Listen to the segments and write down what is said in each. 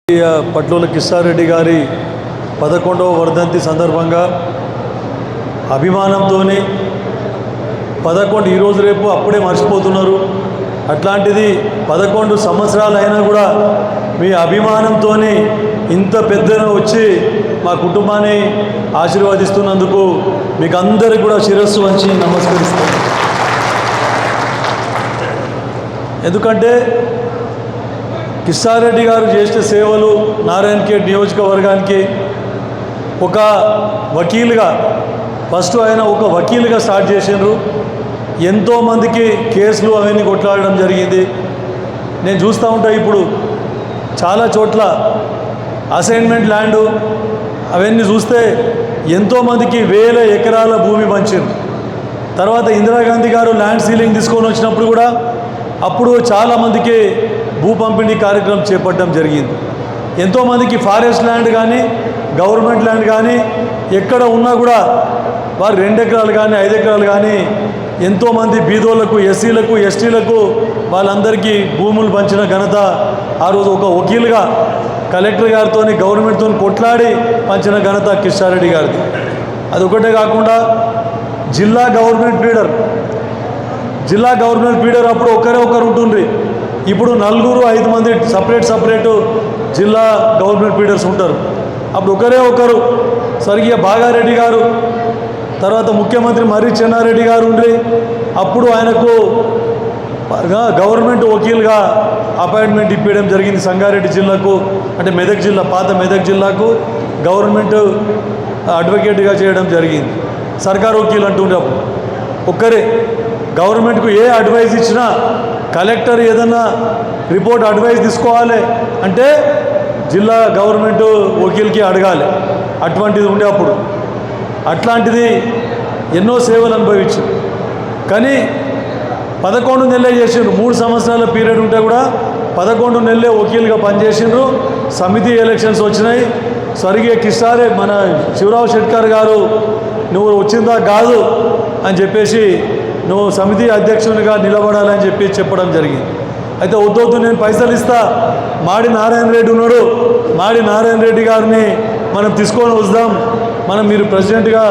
పట్లోల కిషారెడ్డి గారి 11వ వర్ధంతి సందర్భంగా అభిమానంతో 11 ఈరోజు రేపు అప్పుడే మర్చిపోతున్నారు. అట్లాంటిది 11 సంవత్సరాలు అయినా కూడా మీ అభిమానంతో ఇంత పెద్దగా వచ్చి మా కుటుంబాన్ని ఆశీర్వదిస్తున్నందుకు మీకు అందరికీ కూడా శిరస్సు వంచి నమస్కరిస్తాను. ఎందుకంటే కిషారెడ్డి గారు చేసిన సేవలు నారాయణఖేడ్ నియోజకవర్గానికి ఒక వకీలుగా ఫస్ట్ ఆయన ఒక వకీలుగా స్టార్ట్ చేసినారు. ఎంతోమందికి కేసులు అవన్నీ కొట్లాడడం జరిగింది. నేను చూస్తూ ఉంటా ఇప్పుడు చాలా చోట్ల అసైన్మెంట్ ల్యాండు అవన్నీ చూస్తే ఎంతోమందికి వేల ఎకరాల భూమి పంచారు. తర్వాత ఇందిరాగాంధీ గారు ల్యాండ్ సీలింగ్ తీసుకొని వచ్చినప్పుడు కూడా అప్పుడు చాలామందికి భూ పంపిణీ కార్యక్రమం చేపట్టడం జరిగింది. ఎంతోమందికి ఫారెస్ట్ ల్యాండ్ కానీ గవర్నమెంట్ ల్యాండ్ కానీ ఎక్కడ ఉన్నా కూడా వారు 2 ఎకరాలు కానీ 5 ఎకరాలు కానీ ఎంతోమంది బీదోళ్లకు ఎస్సీలకు ఎస్టీలకు వాళ్ళందరికీ భూములు పంచిన ఘనత ఆ రోజు ఒక వకీలుగా కలెక్టర్ గారితో గవర్నమెంట్తో కొట్లాడి పంచిన ఘనత కిషారెడ్డి గారిది. అదొకటే కాకుండా జిల్లా గవర్నమెంట్ ఫీడర్ అప్పుడు ఒకరు ఉంటుండ్రి. ఇప్పుడు 4-5 మంది సపరేటు జిల్లా గవర్నమెంట్ ఫీడర్స్ ఉంటారు. అప్పుడు ఒకరు స్వర్గీయ బాగారెడ్డి గారు, తర్వాత ముఖ్యమంత్రి మర్రి చెన్నారెడ్డి గారు ఉండి అప్పుడు ఆయనకు గవర్నమెంట్ వకీల్గా అపాయింట్మెంట్ ఇప్పించడం జరిగింది. సంగారెడ్డి జిల్లాకు అంటే మెదక్ జిల్లా పాత మెదక్ జిల్లాకు గవర్నమెంట్ అడ్వకేట్గా చేయడం జరిగింది. సర్కార్ వకీల్ అంటుండే అప్పుడు ఒక్కరే. గవర్నమెంట్కు ఏ అడ్వైజ్ ఇచ్చినా కలెక్టర్ ఏదన్నా రిపోర్ట్ అడ్వైజ్ తీసుకోవాలి అంటే జిల్లా గవర్నమెంట్ వకీల్కి అడగాలి. అటువంటిది ఉండే అప్పుడు. అట్లాంటిది ఎన్నో సేవలు అనుభవించారు. కానీ 11 నెలలే చేసిండ్రు. 3 సంవత్సరాల పీరియడ్ ఉంటే కూడా 11 నెలలే వకీల్గా పనిచేసిండ్రు. సమితి ఎలక్షన్స్ వచ్చినాయి. స్వర్గీయ కిషారే మన శివరావు షెట్కర్ గారు నువ్వు వచ్చిందా కాదు అని చెప్పేసి నువ్వు సమితి అధ్యక్షునిగా నిలబడాలని చెప్పడం జరిగింది. అయితే వద్దొద్దు నేను పైసలు ఇస్తా, మాడి నారాయణ రెడ్డి ఉన్నాడు, మాడి నారాయణ రెడ్డి గారిని మనం తీసుకొని వద్దాం, మీరు ప్రెసిడెంట్గా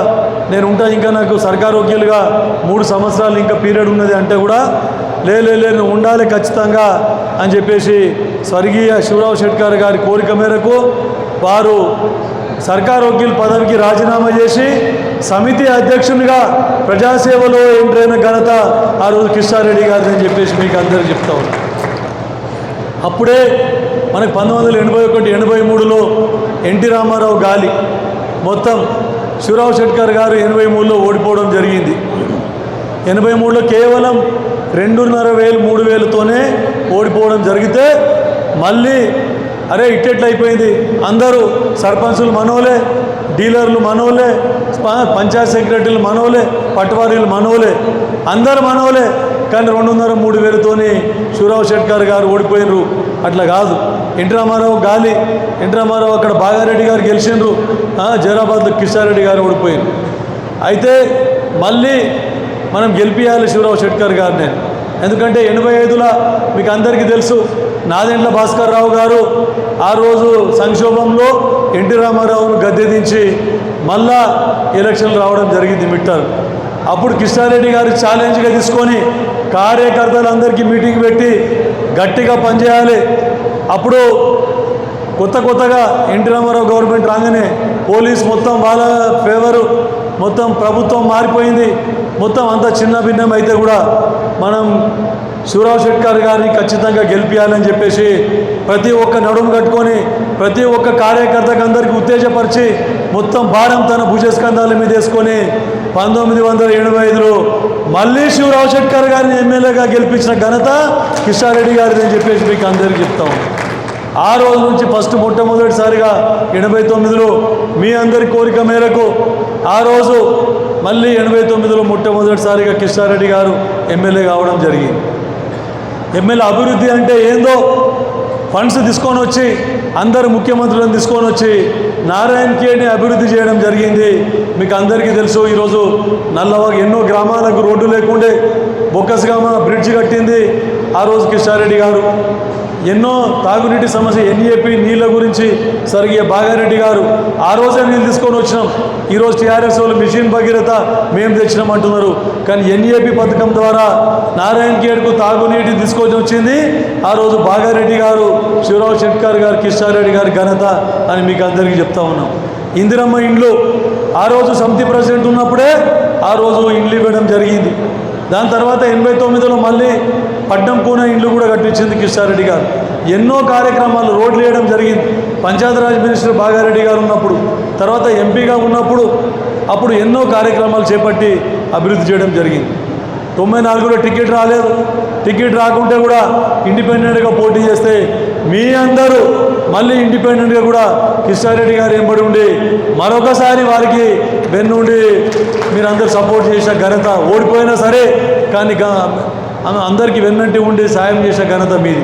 నేను ఉంటా, ఇంకా నాకు సర్కారు వకీలుగా 3 సంవత్సరాలు ఇంకా పీరియడ్ ఉన్నది అంటే కూడా లే నువ్వు ఉండాలి ఖచ్చితంగా అని చెప్పేసి స్వర్గీయ శివరావు షెట్కర్ గారి కోరిక మేరకు వారు సర్కార్ వకీల్ పదవికి రాజీనామా చేసి సమితి అధ్యక్షునిగా ప్రజాసేవలో ఎంట్రైన ఘనత ఆ రోజు కిషారెడ్డి గారిని అని చెప్పేసి మీకు అందరూ చెప్తా ఉన్నా. అప్పుడే మనకు 1981-83లో ఎన్టీ రామారావు గాలి మొత్తం శివరావు షెట్కర్ గారు 83లో ఓడిపోవడం జరిగింది. 83లో కేవలం 2,500-3,000తోనే ఓడిపోవడం జరిగితే మళ్ళీ అరే ఇట్టెట్లయిపోయింది, అందరూ సర్పంచులు మనోలే, డీలర్లు మనోలే, పంచాయత్ సెక్రటరీలు మనోలే, పట్వారీలు మనోలే, అందరు మనోలే, కానీ 2,500-3,000తోని శివరావు షెట్కర్ గారు ఓడిపోయినరు. అట్లా కాదు. ఎన్టీ రామారావు గాలి, ఎన్టీ రామారావు అక్కడ బాగారెడ్డి గారు గెలిచిండ్రు, జైరాబాద్లో కిషారెడ్డి గారు ఓడిపోయినారు. అయితే మళ్ళీ మనం గెలిపియాలి శివరావు షెట్కర్ గారిని. ఎందుకంటే 85లో మీకు అందరికీ తెలుసు నాదెండ్ల భాస్కర్ రావు గారు ఆ రోజు సంక్షోభంలో ఎన్టీ రామారావును గద్దెదించి మళ్ళా ఎలక్షన్లు రావడం జరిగింది మిట్టర్. అప్పుడు కిషారెడ్డి గారు ఛాలెంజ్గా తీసుకొని కార్యకర్తలందరికీ మీటింగ్ పెట్టి గట్టిగా పనిచేయాలి. అప్పుడు కొత్తగా ఎన్టీ రామారావు గవర్నమెంట్ రాగానే పోలీస్ మొత్తం వాళ్ళ ఫేవరు, మొత్తం ప్రభుత్వం మారిపోయింది, మొత్తం అంతా చిన్న భిన్నం అయితే కూడా మనం శివరావు షెట్కర్ గారిని ఖచ్చితంగా గెలిపించాలని చెప్పేసి ప్రతి ఒక్క నడుము కట్టుకొని ప్రతి ఒక్క కార్యకర్తకు అందరికీ ఉత్తేజపరిచి మొత్తం భారం తన భుజస్కంధాల మీద వేసుకొని 1985లో మళ్ళీ శివరావు షెట్కర్ గారిని ఎమ్మెల్యేగా గెలిపించిన ఘనత కిషారెడ్డి గారిని అని చెప్పేసి మీకు అందరికీ చెప్తాము. ఆ రోజు నుంచి మొట్టమొదటిసారిగా 89లో మీ అందరి కోరిక మేరకు ఆ రోజు మళ్ళీ 89లో మొట్టమొదటిసారిగా కిషారెడ్డి గారు ఎమ్మెల్యే కావడం జరిగింది. ఎమ్మెల్యే అభివృద్ధి అంటే ఏందో ఫండ్స్ తీసుకొని వచ్చి అందరు ముఖ్యమంత్రులను తీసుకొని వచ్చి నారాయణఖేడ్ని అభివృద్ధి చేయడం జరిగింది. మీకు అందరికీ తెలుసు ఈరోజు నల్లవాగు ఎన్నో గ్రామాలకు రోడ్డు లేకుండే బొక్కస్గామ బ్రిడ్జ్ కట్టింది ఆ రోజు కిషారెడ్డి గారు. ఎన్నో తాగునీటి సమస్య ఎన్ఏపి నీళ్ళ గురించి స్వర్గీయ బాగారెడ్డి గారు ఆ రోజే నీళ్ళు తీసుకొని వచ్చినాం. ఈరోజు టీఆర్ఎస్ వాళ్ళు మిషన్ భగీరథ మేము తెచ్చినాం అంటున్నారు. కానీ ఎన్ఏపి పథకం ద్వారా నారాయణ ఖేడ్కు తాగునీటి తీసుకొని వచ్చింది ఆ రోజు బాగారెడ్డి గారు, శివరావు షెట్కర్ గారు, కిషారెడ్డి గారి ఘనత అని మీకు అందరికీ చెప్తా ఉన్నాం. ఇందిరమ్మ ఇండ్లు ఆ రోజు సమితి ప్రెసిడెంట్ ఉన్నప్పుడే ఆ రోజు ఇండ్లు ఇవ్వడం జరిగింది. దాని తర్వాత 89లో మళ్ళీ పడ్డం కూన ఇండ్లు కూడా కట్టించింది కిషారెడ్డి గారు. ఎన్నో కార్యక్రమాలు రోడ్లు వేయడం జరిగింది. పంచాయతీరాజ్ మినిస్టర్ బాగారెడ్డి గారు ఉన్నప్పుడు, తర్వాత ఎంపీగా ఉన్నప్పుడు అప్పుడు ఎన్నో కార్యక్రమాలు చేపట్టి అభివృద్ధి చేయడం జరిగింది. 94లో టికెట్ రాలేదు. టికెట్ రాకుంటే కూడా ఇండిపెండెంట్గా పోటీ చేస్తే మీ అందరూ మళ్ళీ ఇండిపెండెంట్గా కూడా కిషారెడ్డి గారు ఎంబడి ఉండి మరొకసారి వారికి వెన్నుండి మీరందరూ సపోర్ట్ చేసిన ఘనత, ఓడిపోయినా సరే కానీ అందరికీ వెన్నంటి ఉండి సాయం చేసిన ఘనత మీది.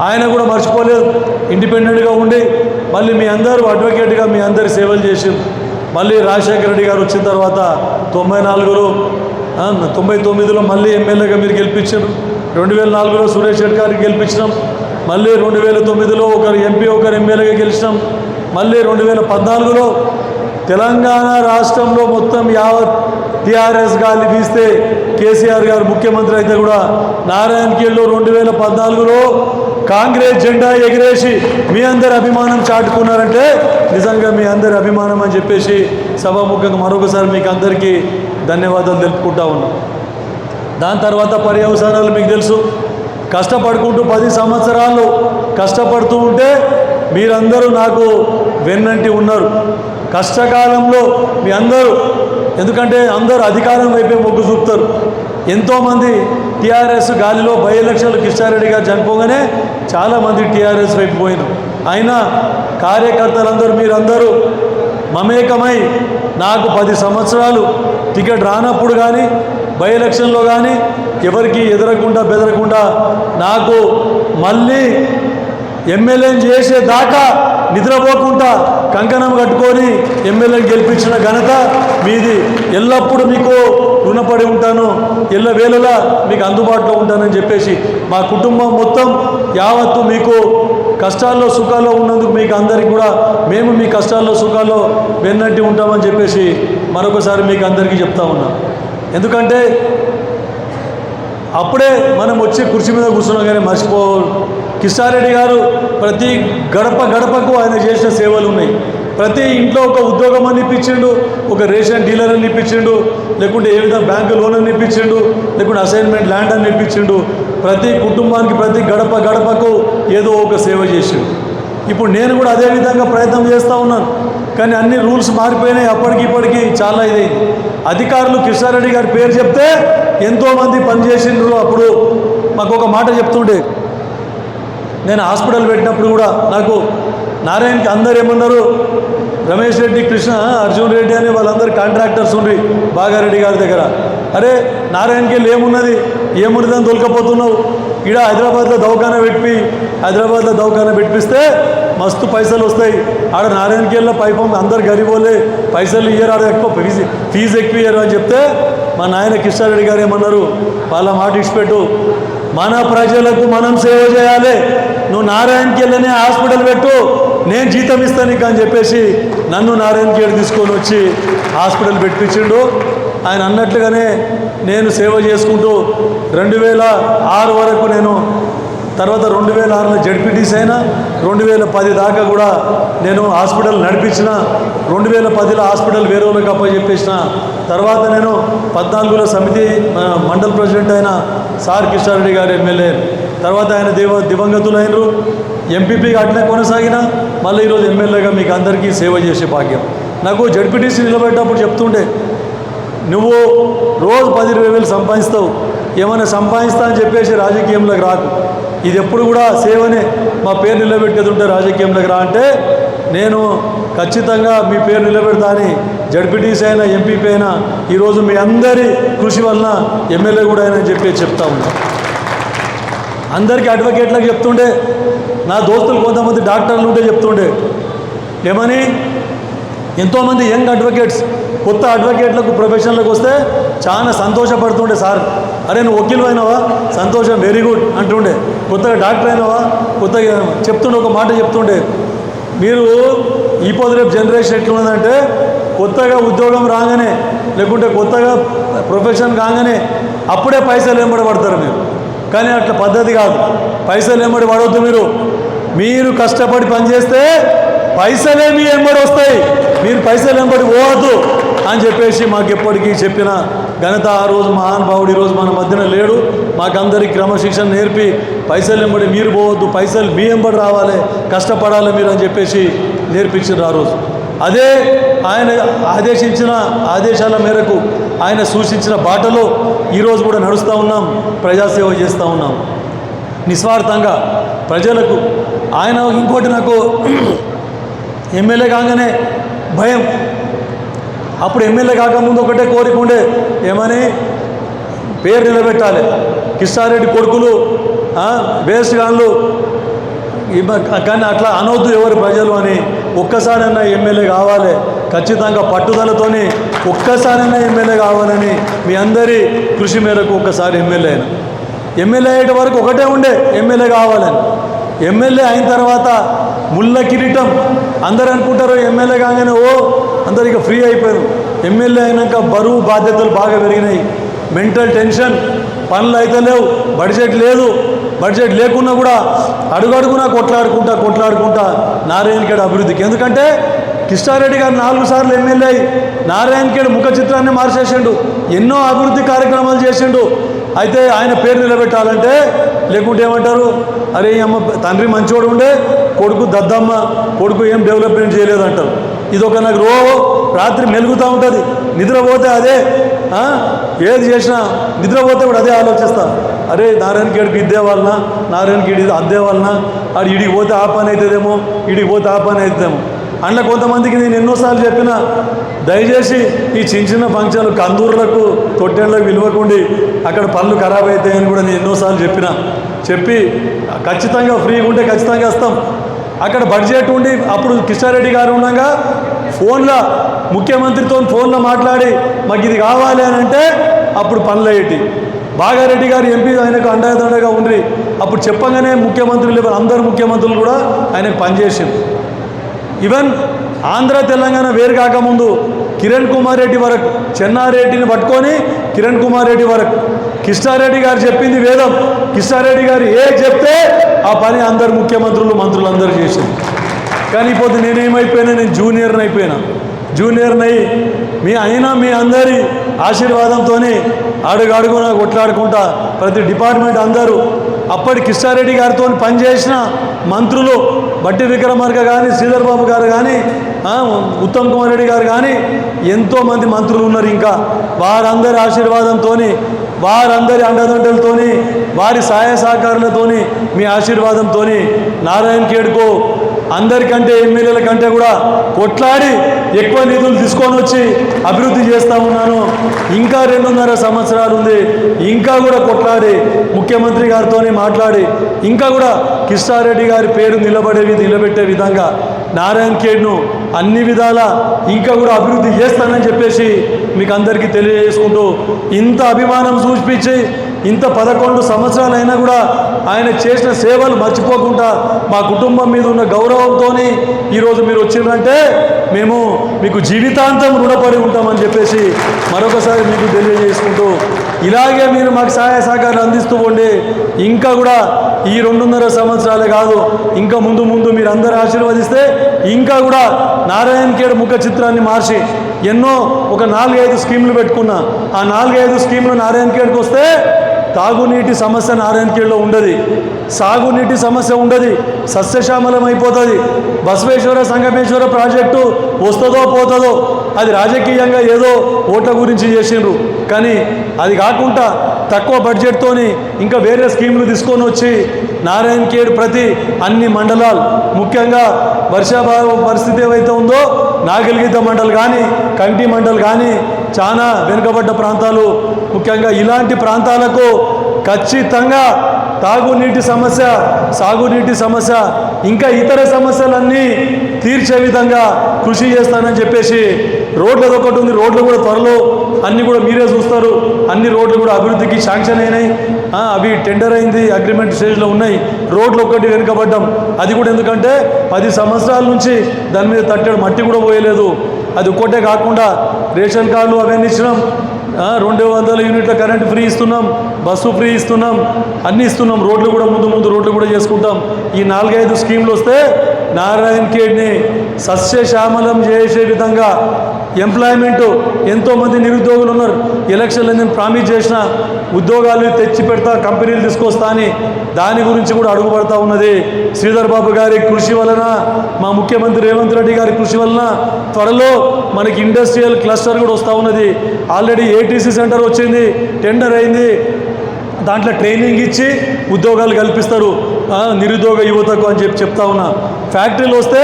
ఆయన కూడా మర్చిపోలేదు, ఇండిపెండెంట్గా ఉండి మళ్ళీ మీ అందరూ అడ్వకేట్గా మీ అందరి సేవలు చేసి మళ్ళీ రాజశేఖర రెడ్డి గారు వచ్చిన తర్వాత 94లో 99లో మళ్ళీ ఎమ్మెల్యేగా మీరు గెలిపించారు. 2004లో సురేష్ రెడ్డి గారికి గెలిపించినాం. మళ్ళీ 2009లో ఒకరు ఎంపీ ఒకరు ఎమ్మెల్యేగా గెలిచినాం. మళ్ళీ 2014లో తెలంగాణ రాష్ట్రంలో మొత్తం యావత్ టీఆర్ఎస్ గాలి వీస్తే కేసీఆర్ గారు ముఖ్యమంత్రి అయితే కూడా నారాయణ ఖేడ్లో 2014లో కాంగ్రెస్ జెండా ఎగిరేసి మీ అందరి అభిమానం చాటుకున్నారంటే నిజంగా మీ అందరి అభిమానం అని చెప్పేసి సభాముఖంగా మరొకసారి మీకు అందరికీ ధన్యవాదాలు తెలుపుకుంటా ఉన్నాం. దాని తర్వాత పర్యవసానాలు మీకు తెలుసు. కష్టపడుకుంటూ 10 సంవత్సరాలు కష్టపడుతూ ఉంటే మీరందరూ నాకు వెన్నంటి ఉన్నారు. కష్టకాలంలో మీ అందరూ, ఎందుకంటే అందరూ అధికారం వైపే మొగ్గు చూపుతారు. ఎంతోమంది టీఆర్ఎస్ గాలిలో బై ఎలక్షన్లు కిషారెడ్డి గారు చనిపోగానే చాలామంది టీఆర్ఎస్ వైపు పోయినారు. అయినా కార్యకర్తలందరూ మీరందరూ మమేకమై నాకు 10 సంవత్సరాలు టికెట్ రానప్పుడు కానీ బై ఎలక్షన్లో కానీ ఎవరికి ఎదరకుండా బెదరకుండా నాకు మళ్ళీ ఎమ్మెల్యేని చేసేదాకా నిద్రపోకుండా కంకణం కట్టుకొని ఎమ్మెల్యేని గెలిపించిన ఘనత మీది. ఎల్లప్పుడూ మీకు రుణపడి ఉంటాను, ఎల్లవేళలా మీకు అందుబాటులో ఉంటానని చెప్పేసి మా కుటుంబం మొత్తం యావత్తు మీకు కష్టాల్లో సుఖాల్లో ఉన్నందుకు మీకు అందరికీ కూడా మేము మీ కష్టాల్లో సుఖాల్లో వెన్నంటి ఉంటామని చెప్పేసి మరొకసారి మీకు అందరికీ చెప్తా ఉన్నాం. ఎందుకంటే అప్పుడే మనం వచ్చి కుర్చీ మీద కూర్చున్నాం కానీ మర్చిపోవాలి. కిషారెడ్డి గారు ప్రతి గడపకు ఆయన చేసిన సేవలు ఉన్నాయి. ప్రతి ఇంట్లో ఒక ఉద్యోగం అని ఇప్పించిండు, ఒక రేషన్ డీలర్ అని ఇప్పించిండు, లేకుంటే ఏ విధంగా బ్యాంకు లోన్ అని ఇప్పించిండు, లేకుంటే అసైన్మెంట్ ల్యాండ్ అని ఇప్పించిండు. ప్రతి కుటుంబానికి ప్రతి గడపకు ఏదో ఒక సేవ చేసిండు. ఇప్పుడు నేను కూడా అదే విధంగా ప్రయత్నం చేస్తూ ఉన్నాను. కానీ అన్ని రూల్స్ మారిపోయినాయి. అప్పటికిప్పటికీ చాలా ఇదైంది. అధికారులు కిషారెడ్డి గారి పేరు చెప్తే ఎంతోమంది పనిచేసిండ్రు. అప్పుడు మాకు ఒక మాట చెప్తుండే, నేను హాస్పిటల్ పెట్టినప్పుడు కూడా నాకు నారాయణకి అందరు ఏమన్నారు, రమేష్ రెడ్డి, కృష్ణ, అర్జున్ రెడ్డి అని వాళ్ళందరూ కాంట్రాక్టర్స్ ఉండి బాగారెడ్డి గారి దగ్గర, అరే నారాయణకి వెళ్ళి ఏమున్నదని తొలకపోతున్నావు, ఇక్కడ హైదరాబాద్లో దవాఖానా పెట్టిస్తే మస్తు పైసలు వస్తాయి, ఆడ నారాయణకి వెళ్ళిన పైపం అందరు గరీబోలే పైసలు ఇయ్యరు, ఆడ ఎక్కువ ఫీజు ఎక్కువ ఇయ్యరు అని చెప్తే మా నాయన కిషారెడ్డి గారు ఏమన్నారు, వాళ్ళ మాట ఇచ్చిపెట్టు, మన ప్రజలకు మనం సేవ చేయాలి, నువ్వు నారాయణకి వెళ్ళనే హాస్పిటల్ పెట్టు, నేను జీతం ఇస్తాను నీకు అని చెప్పేసి నన్ను నారాయణ ఖేడ్ తీసుకొని వచ్చి హాస్పిటల్ పెట్టించిండు. ఆయన అన్నట్లుగానే నేను సేవ చేసుకుంటూ 2006 వరకు నేను, తర్వాత 2006లో జడ్పీటీసీ అయినా, 2010 దాకా కూడా నేను హాస్పిటల్ నడిపించిన. 2010లో హాస్పిటల్ వేరే వాళ్ళకి అప్పచెప్పేసిన. తర్వాత నేను 14లో సమితి మండల్ ప్రెసిడెంట్ అయిన సార్ కిషారెడ్డి గారు ఎమ్మెల్యే. తర్వాత ఆయన దివంగతులైనరు. ఎంపీపీగా అట్లే కొనసాగిన. మళ్ళీ ఈరోజు ఎమ్మెల్యేగా మీకు అందరికీ సేవ చేసే భాగ్యం. నాకు జడ్పీటీసీ నిలబెట్టేటప్పుడు చెప్తుండే, నువ్వు రోజు 10-20 వేలు సంపాదిస్తావు, ఏమైనా సంపాదిస్తా అని చెప్పేసి రాజకీయంలోకి రాకు, ఇది ఎప్పుడు కూడా సేవనే, మా పేరు నిలబెట్టేది ఉంటే రాజకీయంలోకి రా అంటే నేను ఖచ్చితంగా మీ పేరు నిలబెడతా అని జడ్పీటీసీ అయినా ఎంపీపీ అయినా ఈరోజు మీ అందరి కృషి వలన ఎమ్మెల్యే కూడా అయినా చెప్పి చెప్తా ఉన్నా. అందరికీ అడ్వకేట్లకు చెప్తుండే, నా దోస్తులు కొంతమంది డాక్టర్లు ఉంటే చెప్తుండే ఏమని, ఎంతోమంది యంగ్ అడ్వకేట్స్ కొత్త అడ్వకేట్లకు ప్రొఫెషన్లకు వస్తే చాలా సంతోషపడుతుండే, సార్ అరే నువ్వు వకీలు అయినావా, సంతోషం, వెరీ గుడ్ అంటుండే. కొత్తగా డాక్టర్ అయినావా, కొత్తగా చెప్తుండే, ఒక మాట చెప్తుండే. మీరు ఈ పొద్దు రేపు జనరేషన్ ఎట్లున్నదంటే కొత్తగా ఉద్యోగం రాగానే లేకుంటే కొత్తగా ప్రొఫెషన్ కాగానే అప్పుడే పైసలు వెంబడి పడతారు మీరు. కానీ అట్లా పద్ధతి కాదు. పైసలు వెంబడి పడవద్దు. మీరు కష్టపడి పనిచేస్తే పైసలే మీ వెంబడి వస్తాయి. మీరు పైసలు వెంబడి పోవద్దు అని చెప్పేసి మాకు ఎప్పటికీ చెప్పిన ఘనత ఆ రోజు మహానుభావుడు ఈరోజు మన మధ్యన లేడు. మాకందరికి క్రమశిక్షణ నేర్పి పైసలు వెంబడి మీరు పోవద్దు, పైసలు మీ వెంబడి రావాలి, కష్టపడాలి మీరు అని చెప్పేసి నేర్పించారు ఆ రోజు. అదే ఆయన ఆదేశించిన ఆదేశాల మేరకు ఆయన సూచించిన బాటలో ఈరోజు కూడా నడుస్తూ ఉన్నాం, ప్రజాసేవ చేస్తూ ఉన్నాం నిస్వార్థంగా ప్రజలకు. ఆయన ఇంకోటి నాకు ఎమ్మెల్యే కాగానే భయం. అప్పుడు ఎమ్మెల్యే కాకముందు ఒకటే కోరిక ఉండే, ఏమని పేరు నిలబెట్టాలి. కిష్టారెడ్డి కొడుకులు వేస్ట్ గాన్లు, కానీ అట్లా అనవద్దు ఎవరు ప్రజలు అని. ఒక్కసారైనా ఎమ్మెల్యే కావాలి, ఖచ్చితంగా పట్టుదలతోని ఒక్కసారైనా ఎమ్మెల్యే కావాలని మీ అందరి కృషి మేరకు ఒక్కసారి ఎమ్మెల్యే అయినా. ఎమ్మెల్యే అయ్యే వరకు ఒకటే ఉండే, ఎమ్మెల్యే కావాలని. ఎమ్మెల్యే అయిన తర్వాత ముళ్ళ కిరీటం. అందరు అనుకుంటారు ఎమ్మెల్యే కాగానే అందరికీ ఫ్రీ అయిపోయారు. ఎమ్మెల్యే అయినాక బరువు బాధ్యతలు బాగా పెరిగినాయి. మెంటల్ టెన్షన్, పనులు అయితే లేవు, బడ్జెట్ లేదు. బడ్జెట్ లేకున్నా కూడా అడుగడుగునా కొట్లాడుకుంటా నారాయణఖేడ్ అభివృద్ధికి. ఎందుకంటే కిష్టారెడ్డి గారు 4 సార్లు ఎమ్మెల్యే అయి నారాయణఖేడ్ ముఖ చిత్రాన్ని మార్చేసిండు, ఎన్నో అభివృద్ధి కార్యక్రమాలు చేసిండు. అయితే ఆయన పేరు నిలబెట్టాలంటే లేకుంటే ఏమంటారు, అరే అమ్మ తండ్రి మంచివాడు ఉండే, కొడుకు దద్దమ్మ, కొడుకు ఏం డెవలప్మెంట్ చేయలేదంటారు. ఇదొక నాకు రాత్రి మెలుగుతూ ఉంటుంది. నిద్రపోతే అదే, ఏది చేసినా నిద్రపోతే కూడా అదే ఆలోచిస్తా. అరే నారాయణఖేడ్కి ఇద్దే వలన, నారాయణఖేడ్ అద్దే వలన, ఆడు ఇడికి పోతే ఆ పని అవుతుందేమో, ఇడికి పోతే ఆ పని అవుతుందేమో. అందులో కొంతమందికి నేను ఎన్నోసార్లు చెప్పిన, దయచేసి ఈ చిన్న ఫంక్షన్లు కందూర్లకు తొట్టెళ్ళకు విలువకుండి అక్కడ పనులు ఖరాబ్ అవుతాయని కూడా నేను ఎన్నోసార్లు చెప్పి ఖచ్చితంగా ఫ్రీగా ఉంటే ఖచ్చితంగా వస్తాం. అక్కడ బడ్జెట్ ఉండి అప్పుడు కిష్టారెడ్డి గారు ఉండగా ఫోన్లో ముఖ్యమంత్రితో ఫోన్లో మాట్లాడి మాకు ఇది కావాలి అని అంటే అప్పుడు పనులు అయ్యేటి. బాగారెడ్డి గారు ఎంపీ ఆయనకు అండదండగా ఉండి అప్పుడు చెప్పగానే ముఖ్యమంత్రులు అందరు ముఖ్యమంత్రులు కూడా ఆయనకు పనిచేసింది. ఈవెన్ ఆంధ్ర తెలంగాణ వేరు కాకముందు కిరణ్ కుమార్ రెడ్డి వరకు, చెన్నారెడ్డిని పట్టుకొని కిరణ్ కుమార్ రెడ్డి వరకు కిష్టారెడ్డి గారు చెప్పింది వేదం. కిష్టారెడ్డి గారు చెప్తే ఆ పని అందరు ముఖ్యమంత్రులు మంత్రులు అందరూ చేసింది. కానీ ఇప్పుడు నేనేమైపోయినా, నేను జూనియర్ని అయిపోయినా. జూనియర్ని అయినా మీ అందరి ఆశీర్వాదంతో అడుగడుగునా కొట్లాడుకుంటా ప్రతి డిపార్ట్మెంట్ అందరూ అప్పటి కిష్టారెడ్డి గారితో పనిచేసిన మంత్రులు బట్టి విక్రమార్క కానీ, శ్రీధర్ బాబు గారు కానీ, ఉత్తమ్ కుమార్ రెడ్డి గారు కానీ ఎంతోమంది మంత్రులు ఉన్నారు. ఇంకా వారందరి ఆశీర్వాదంతో, వారందరి అండదండలతో, వారి సహాయ సహకారాలతో, మీ ఆశీర్వాదంతో నారాయణఖేడ్కు అందరికంటే ఎమ్మెల్యేల కంటే కూడా కొట్లాడి ఎక్కువ నిధులు తీసుకొని వచ్చి అభివృద్ధి చేస్తూ ఉన్నాను. ఇంకా 2.5 సంవత్సరాలు ఉంది. ఇంకా కూడా కొట్లాడి ముఖ్యమంత్రి గారితో మాట్లాడి ఇంకా కూడా కిష్టారెడ్డి గారి పేరు నిలబెట్టే విధంగా నారాయణఖేడ్ను అన్ని విధాల ఇంకా కూడా అభివృద్ధి చేస్తానని చెప్పేసి మీకు అందరికీ తెలియజేసుకుంటూ, ఇంత అభిమానం చూపించి ఇంత 11 సంవత్సరాలైనా కూడా ఆయన చేసిన సేవలు మర్చిపోకుండా మా కుటుంబం మీద ఉన్న గౌరవంతో ఈరోజు మీరు వచ్చిందంటే మేము మీకు జీవితాంతం రుణపడి ఉంటామని చెప్పేసి మరొకసారి మీకు తెలియజేసుకుంటూ, ఇలాగే మీరు మాకు సహాయ సహకారాలు అందిస్తూ ఉండి ఇంకా కూడా ఈ 2.5 సంవత్సరాలే కాదు, ఇంకా ముందు మీరు అందరూ ఆశీర్వదిస్తే ఇంకా కూడా నారాయణఖేడ్ ముఖ చిత్రాన్ని మార్చి ఒక 4-5 స్కీములు పెట్టుకున్నా. ఆ 4-5 స్కీములు నారాయణఖేడ్కి వస్తే తాగునీటి సమస్య నారాయణఖేడ్లో ఉండదు, సాగునీటి సమస్య ఉండదు, సస్యశ్యామలం అయిపోతుంది. బసవేశ్వర సంగమేశ్వర ప్రాజెక్టు వస్తుందో పోతుందో, అది రాజకీయంగా ఏదో ఓట్ల గురించి చేసిండ్రు. కానీ అది కాకుండా తక్కువ బడ్జెట్తో ఇంకా వేరే స్కీములు తీసుకొని వచ్చి నారాయణఖేడ్ ప్రతి అన్ని మండలాలు, ముఖ్యంగా వర్షాభావ పరిస్థితి ఏవైతే ఉందో నాగల్గీత మండల్ కానీ, కంటి మండల్ కానీ, చాలా వెనుకబడ్డ ప్రాంతాలు, ముఖ్యంగా ఇలాంటి ప్రాంతాలకు ఖచ్చితంగా తాగునీటి సమస్య, సాగునీటి సమస్య, ఇంకా ఇతర సమస్యలన్నీ తీర్చే విధంగా కృషి చేస్తానని చెప్పేసి రోడ్లది ఒకటి ఉంది. రోడ్లు కూడా త్వరలో అన్నీ కూడా మీరే చూస్తారు. అన్ని రోడ్లు కూడా అభివృద్ధికి శాంక్షన్ అయినాయి. అవి టెండర్ అయింది, అగ్రిమెంట్ స్టేజ్లో ఉన్నాయి. రోడ్లు ఒక్కటి వెనుకబడ్డం. అది కూడా ఎందుకంటే 10 సంవత్సరాల నుంచి దాని మీద తట్టెడు మట్టి కూడా పోయలేదు. అది ఒక్కటే కాకుండా రేషన్ కార్డులు అవన్నీ ఇచ్చినాం. 200 యూనిట్ల కరెంటు ఫ్రీ ఇస్తున్నాం, బస్సు ఫ్రీ ఇస్తున్నాం, అన్నీ ఇస్తున్నాం. రోడ్లు కూడా ముందు రోడ్లు కూడా చేసుకుంటాం. ఈ 4-5 స్కీమ్లు వస్తే నారాయణ ఖేడ్ని సస్యశ్యామలం చేసే విధంగా ఎంప్లాయ్మెంట్, ఎంతోమంది నిరుద్యోగులు ఉన్నారు. ఎలక్షన్లో నేను ప్రామిస్ చేసిన ఉద్యోగాలు తెచ్చి పెడతా, కంపెనీలు తీసుకొస్తా అని దాని గురించి కూడా అడుగుపడతా ఉన్నది. శ్రీధర్ బాబు గారి కృషి వలన, మా ముఖ్యమంత్రి రేవంత్ రెడ్డి గారి కృషి వలన త్వరలో మనకి ఇండస్ట్రియల్ క్లస్టర్ కూడా వస్తూ ఉన్నది. ఆల్రెడీ ఏటీసీ సెంటర్ వచ్చింది, టెండర్ అయింది. దాంట్లో ట్రైనింగ్ ఇచ్చి ఉద్యోగాలు కల్పిస్తారు నిరుద్యోగ యువతకు అని చెప్తా ఉన్నా. ఫ్యాక్టరీలు వస్తే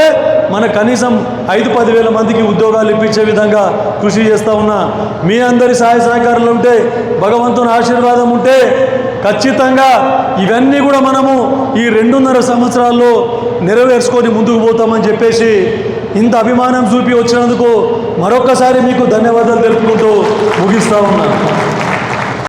మన కనీసం 5-10 వేల మందికి ఉద్యోగాలు ఇప్పించే విధంగా కృషి చేస్తూ ఉన్నా. మీ అందరి సహాయ సహకారాలు ఉంటే, భగవంతుని ఆశీర్వాదం ఉంటే ఖచ్చితంగా ఇవన్నీ కూడా మనము ఈ 2.5 సంవత్సరాల్లో నెరవేర్చుకొని ముందుకు పోతామని చెప్పేసి ఇంత అభిమానం చూపి వచ్చినందుకు మరొక్కసారి మీకు ధన్యవాదాలు తెలుపుకుంటూ ముగిస్తూ ఉన్నాను.